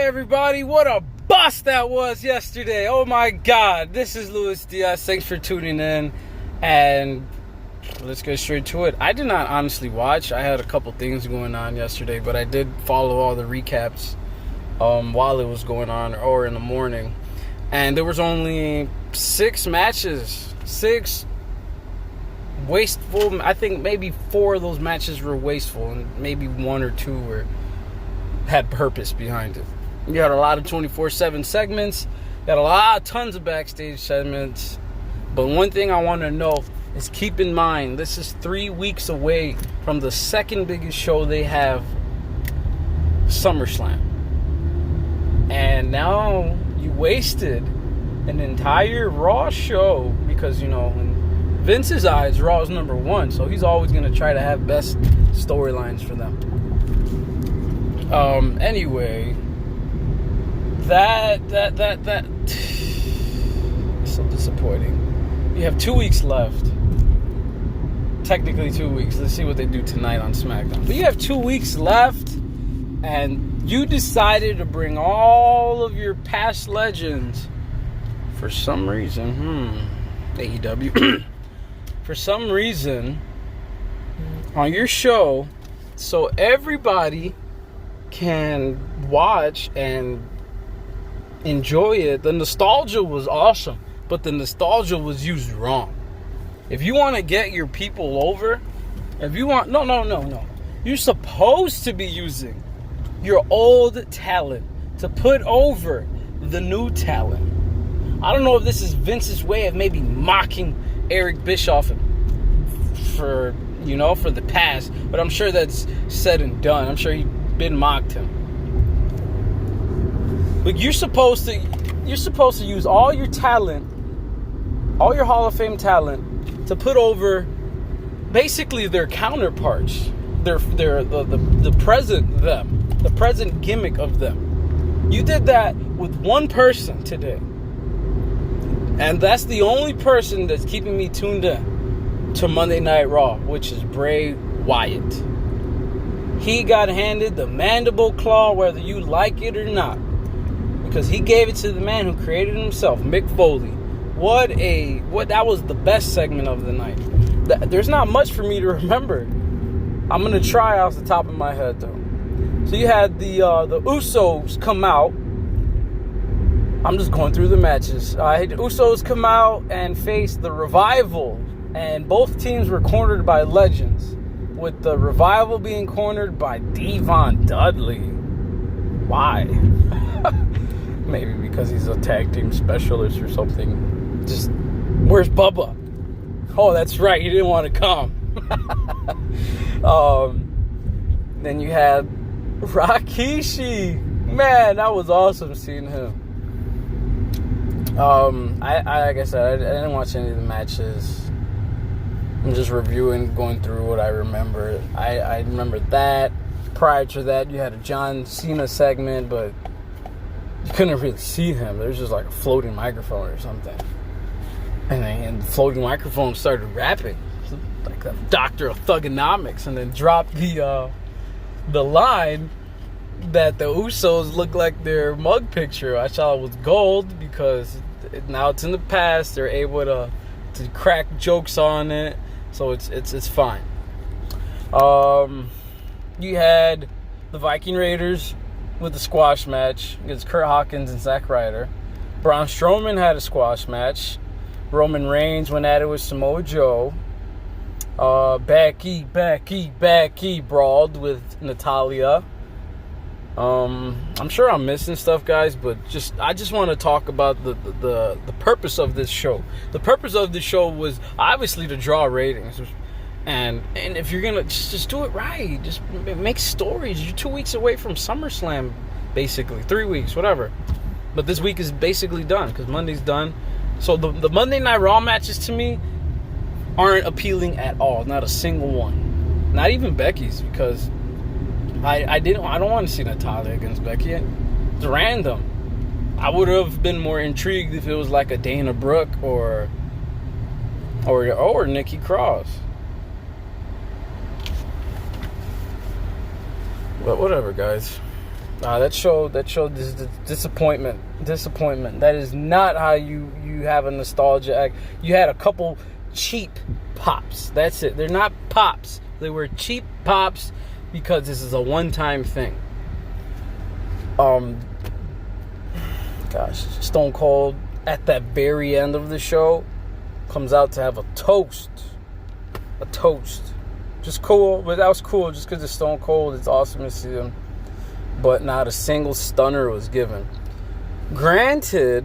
everybody. What a bust that was yesterday. Oh my God. This is Luis Diaz. Thanks for tuning in. And let's get straight to it. I did not honestly watch. I had a couple things going on yesterday, but I did follow all the recaps while it was going on or in the morning. And there was only 6 matches. 6 wasteful. I think maybe 4 of those matches were wasteful, and maybe 1 or 2 had purpose behind it. You had a lot of 24/7 segments. You had tons of backstage segments. But one thing I want to know is, keep in mind, this is 3 weeks away from the second biggest show they have, SummerSlam. And now you wasted an entire Raw show because, you know, in Vince's eyes, Raw is number 1. So he's always going to try to have best storylines for them. Anyway, that so disappointing. You have 2 weeks left. Technically 2 weeks. Let's see what they do tonight on SmackDown. But you have 2 weeks left, and you decided to bring all of your past legends for some reason. AEW. For some reason, on your show, so everybody can watch and enjoy it. The nostalgia was awesome, but the nostalgia was used wrong. If you want to get your people over, if you want, no. You're supposed to be using your old talent to put over the new talent. I don't know if this is Vince's way of maybe mocking Eric Bischoff for the past, but I'm sure that's said and done. I'm sure he's been mocked him. But you're supposed to use all your talent, all your Hall of Fame talent, to put over basically their counterparts, the present gimmick of them. You did that with one person today, and that's the only person that's keeping me tuned in to Monday Night Raw, which is Bray Wyatt. He got handed the mandible claw, whether you like it or not, because he gave it to the man who created himself, Mick Foley. That was the best segment of the night. There's not much for me to remember. I'm gonna try off the top of my head though. So you had the Usos come out. I'm just going through the matches. The Usos come out and face the Revival, and both teams were cornered by legends, with the Revival being cornered by Devon Dudley. Why? Maybe because he's a tag team specialist or something. Just, where's Bubba? Oh, that's right, he didn't want to come. Then you had Rikishi. Man, that was awesome seeing him. Like I said, I didn't watch any of the matches. I'm just reviewing, going through what I remember. I remember that. Prior to that, you had a John Cena segment, but you couldn't really see him. There was just like a floating microphone or something. And the floating microphone started rapping, like the doctor of thugonomics, and then dropped the line that the Usos look like their mug picture. I thought it was gold because now it's in the past. They're able to crack jokes on it, so it's fine. You had the Viking Raiders with the squash match against Kurt Hawkins and Zack Ryder. Braun Strowman had a squash match. Roman Reigns went at it with Samoa Joe. Becky brawled with Natalya. I'm sure I'm missing stuff, guys, but I just want to talk about the purpose of this show. The purpose of this show was obviously to draw ratings, and if you're gonna just do it right, just make stories. You're 2 weeks away from SummerSlam, basically 3 weeks, whatever. But this week is basically done because Monday's done. So the Monday Night Raw matches to me aren't appealing at all. Not a single one. Not even Becky's, because I don't want to see Natalya against Becky. It's random. I would have been more intrigued if it was like a Dana Brooke or Nikki Cross. But whatever, guys. That showed this disappointment. That is not how you have a nostalgia act. You had a couple cheap pops. That's it. They're not pops. They were cheap pops because this is a one-time thing. Stone Cold at that very end of the show comes out to have a toast. Just cool, but that was cool just because it's Stone Cold. It's awesome to see him. But not a single stunner was given. Granted,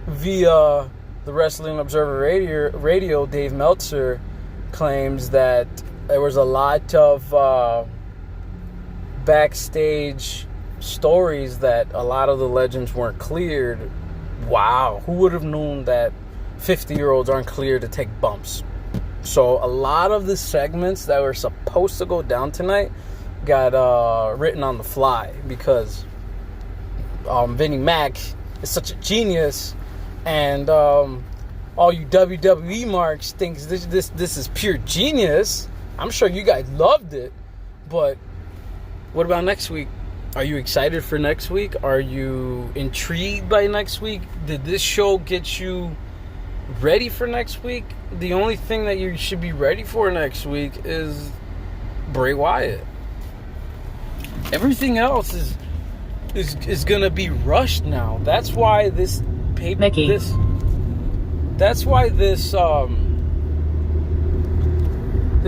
via the Wrestling Observer Radio, Dave Meltzer claims that there was a lot of backstage stories that a lot of the legends weren't cleared. Wow, who would have known that 50-year-olds aren't cleared to take bumps? So a lot of the segments that were supposed to go down tonight got written on the fly because Vinnie Mac is such a genius, and all you WWE marks thinks this is pure genius. I'm sure you guys loved it, but what about next week? Are you excited for next week? Are you intrigued by next week? Did this show get you ready for next week? The only thing that you should be ready for next week is Bray Wyatt. Everything else is gonna be rushed now. That's why this That's why this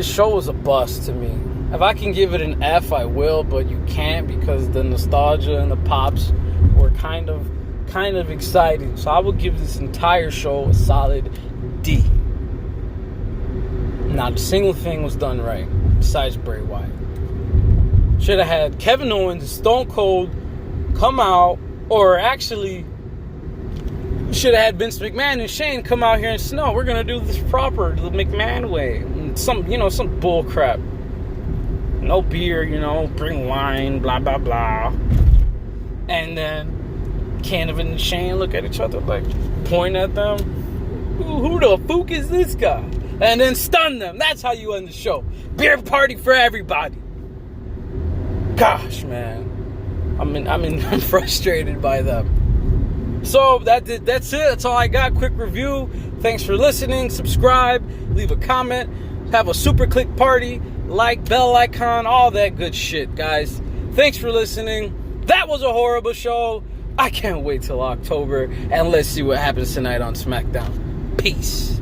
show was a bust to me. If I can give it an F, I will, but you can't because the nostalgia and the pops were kind of exciting. So I will give this entire show a solid D. Not a single thing was done right besides Bray Wyatt. Should have had Kevin Owens and Stone Cold come out, or actually should have had Vince McMahon and Shane come out here and say, no, we're going to do this proper, the McMahon way. Some bull crap. No beer, bring wine, blah, blah, blah. And then Canevin and Shane look at each other, like, point at them. Who the fuck is this guy? And then stun them. That's how you end the show. Beer party for everybody. Gosh, man. I'm frustrated by them. So that's it. That's all I got. Quick review. Thanks for listening. Subscribe. Leave a comment. Have a super click party. Like, bell icon, all that good shit, guys. Thanks for listening. That was a horrible show. I can't wait till October. And let's see what happens tonight on SmackDown. Peace.